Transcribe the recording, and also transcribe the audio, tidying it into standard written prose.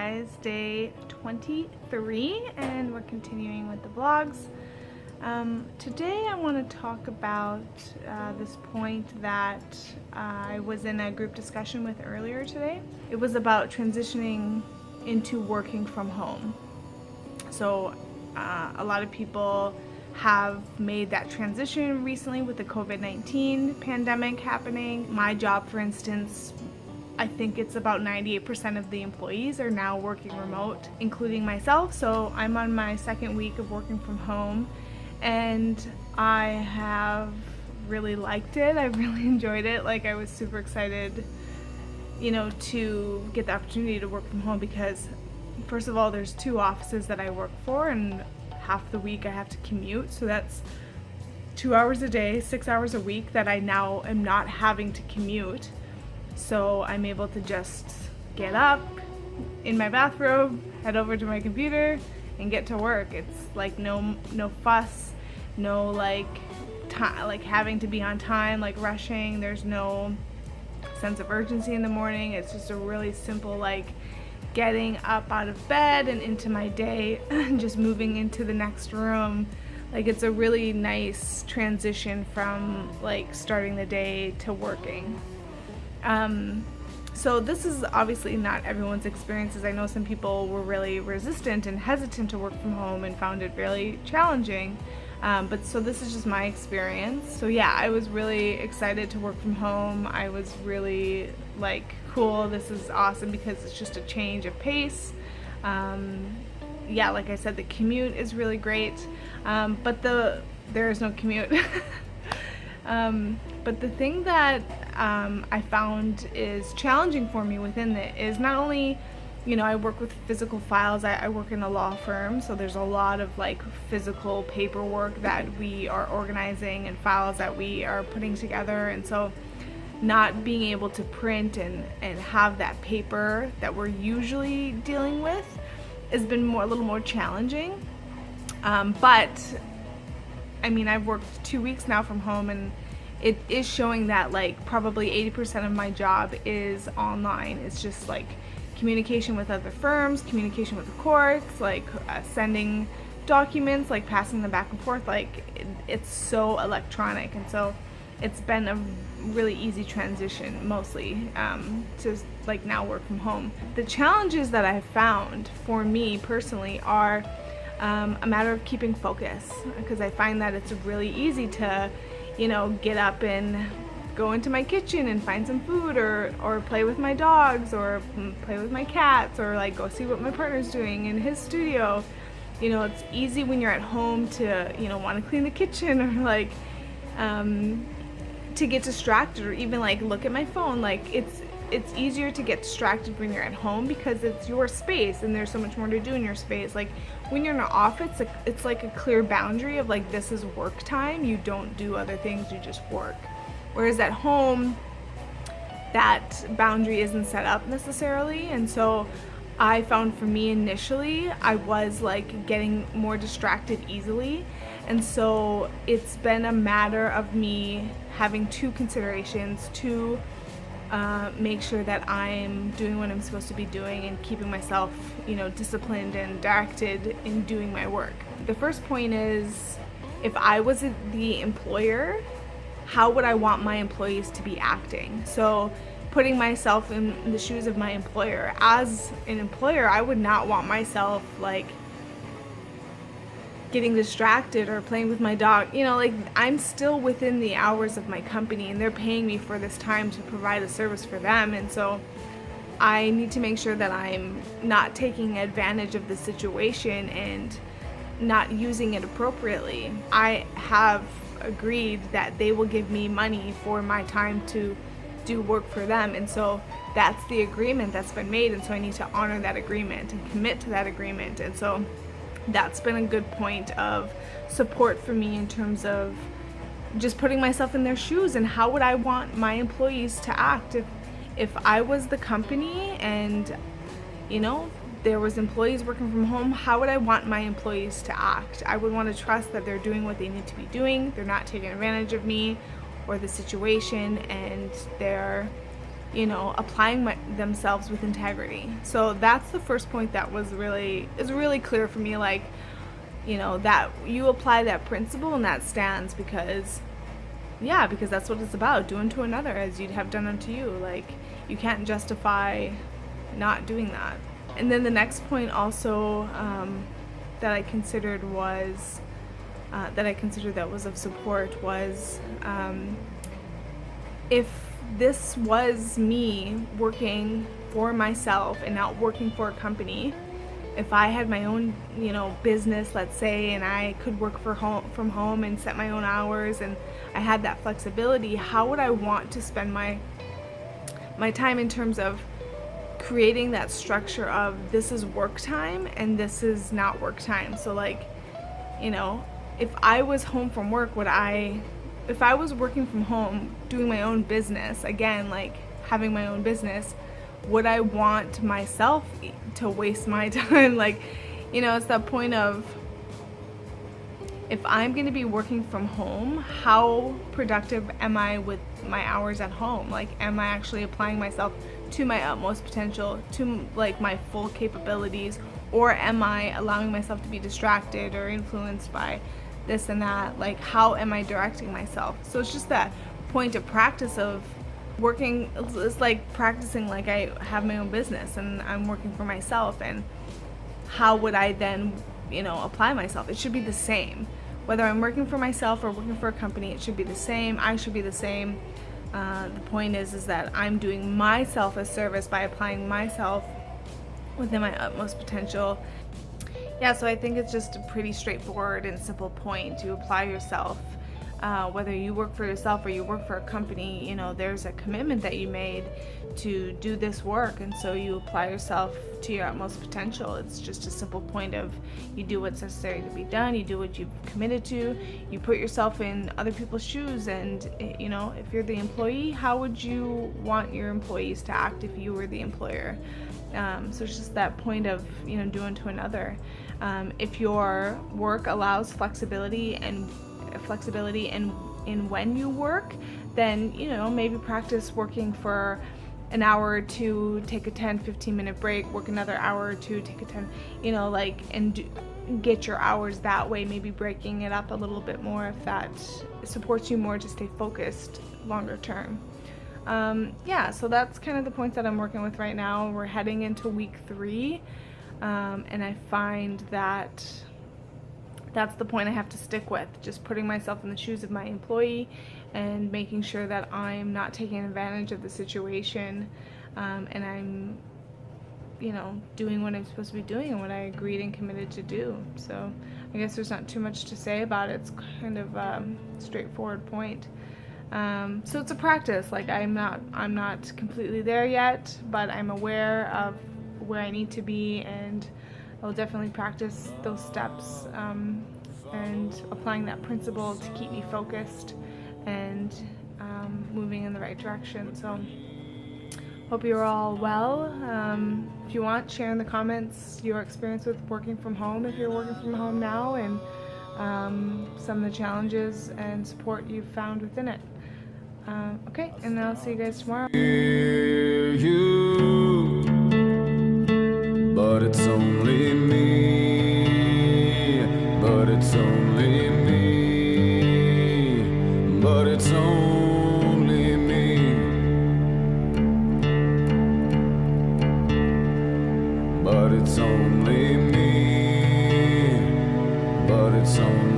guys, day 23, and we're continuing with the vlogs. Today I want to talk about this point that I was in a group discussion with earlier today. It was about transitioning into working from home. So a lot of people have made that transition recently with the COVID-19 pandemic happening. My job, for instance, I think it's about 98% of the employees are now working remote, including myself. So I'm on my second week of working from home, and I have really liked it. I really enjoyed it. Like, I was super excited, to get the opportunity to work from home because, first of all, there's 2 offices that I work for, and half the week I have to commute. So that's 2 hours a day, 6 hours a week that I now am not having to commute. So I'm able to just get up in my bathrobe, head over to my computer, and get to work. It's like no fuss, no like having to be on time, like rushing. There's no sense of urgency in the morning. It's just a really simple getting up out of bed and into my day, just moving into the next room. It's a really nice transition from starting the day to working. So this is obviously not everyone's experiences. I know some people were really resistant and hesitant to work from home and found it really challenging. But so this is just my experience. So yeah, I was really excited to work from home. I was really cool, this is awesome because it's just a change of pace. Yeah, like I said, the commute is really great, but there is no commute. But the thing that I found is challenging for me within it is not only, I work with physical files. I work in a law firm, so there's a lot of physical paperwork that we are organizing and files that we are putting together, and so not being able to print and have that paper that we're usually dealing with has been a little more challenging. But I mean, I've worked 2 weeks now from home, and it is showing that probably 80% of my job is online. It's just communication with other firms, communication with the courts, sending documents, passing them back and forth. It's so electronic, and so it's been a really easy transition mostly to now work from home. The challenges that I've found for me personally are a matter of keeping focus, because I find that it's really easy to get up and go into my kitchen and find some food, or play with my dogs, or play with my cats, or go see what my partner's doing in his studio. It's easy when you're at home to want to clean the kitchen, or to get distracted, or even look at my phone. It's easier to get distracted when you're at home because it's your space and there's so much more to do in your space. When you're in an office, it's a clear boundary of this is work time. You don't do other things, you just work. Whereas at home, that boundary isn't set up necessarily, and so I found for me initially, I was getting more distracted easily, and so it's been a matter of me having 2 considerations to make sure that I'm doing what I'm supposed to be doing and keeping myself, disciplined and directed in doing my work. The first point is, if I was the employer, how would I want my employees to be acting? So putting myself in the shoes of my employer. As an employer, I would not want myself getting distracted or playing with my dog. I'm still within the hours of my company, and they're paying me for this time to provide a service for them, and so I need to make sure that I'm not taking advantage of the situation and not using it appropriately. I have agreed that they will give me money for my time to do work for them, and so that's the agreement that's been made, and so I need to honor that agreement and commit to that agreement. And so that's been a good point of support for me in terms of just putting myself in their shoes, and how would I want my employees to act if I was the company and there was employees working from home. How would I want my employees to act? I would want to trust that they're doing what they need to be doing, they're not taking advantage of me or the situation, and they're applying themselves with integrity. So that's the first point that is really clear for me, like, that you apply that principle and that stands because that's what it's about, do unto another as you'd have done unto you. Like, you can't justify not doing that. And then the next point also that I considered that was of support was if this was me working for myself and not working for a company, if I had my own business, let's say, and I could work from home and set my own hours and I had that flexibility, how would I want to spend my time in terms of creating that structure of this is work time and this is not work time? So like, if I was home from work, if I was working from home doing my own business, again, like having my own business, would I want myself to waste my time? Like, it's that point of, if I'm going to be working from home, how productive am I with my hours at home? Like, am I actually applying myself to my utmost potential, to like my full capabilities, or am I allowing myself to be distracted or influenced by this and that? Like, how am I directing myself? So it's just that point of practice of working. It's like practicing like I have my own business and I'm working for myself, and how would I then apply myself? It should be the same. Whether I'm working for myself or working for a company, it should be the same. I should be the same. The point is that I'm doing myself a service by applying myself within my utmost potential. Yeah, so I think it's just a pretty straightforward and simple point to apply yourself. Whether you work for yourself or you work for a company, there's a commitment that you made to do this work, and so you apply yourself to your utmost potential. It's just a simple point of, you do what's necessary to be done, you do what you've committed to, you put yourself in other people's shoes, and if you're the employee, how would you want your employees to act if you were the employer? So it's just that point of do unto another. If your work allows flexibility in when you work, then maybe practice working for an hour or two, take a 10-15 minute break, work another hour or two, take a 10, get your hours that way, maybe breaking it up a little bit more if that supports you more to stay focused longer term. So that's kind of the points that I'm working with right now. We're heading into week 3, and I find that that's the point I have to stick with, just putting myself in the shoes of my employee and making sure that I'm not taking advantage of the situation, and I'm doing what I'm supposed to be doing and what I agreed and committed to do. So I guess there's not too much to say about it. It's kind of a straightforward point. So it's a practice. Like, I'm not completely there yet, but I'm aware of where I need to be, and I'll definitely practice those steps and applying that principle to keep me focused and moving in the right direction. So hope you're all well. If you want, share in the comments your experience with working from home, if you're working from home now, and some of the challenges and support you've found within it. Okay, and I'll see you guys tomorrow. But it's only me, but it's only me, but it's only me, but it's only me, but it's only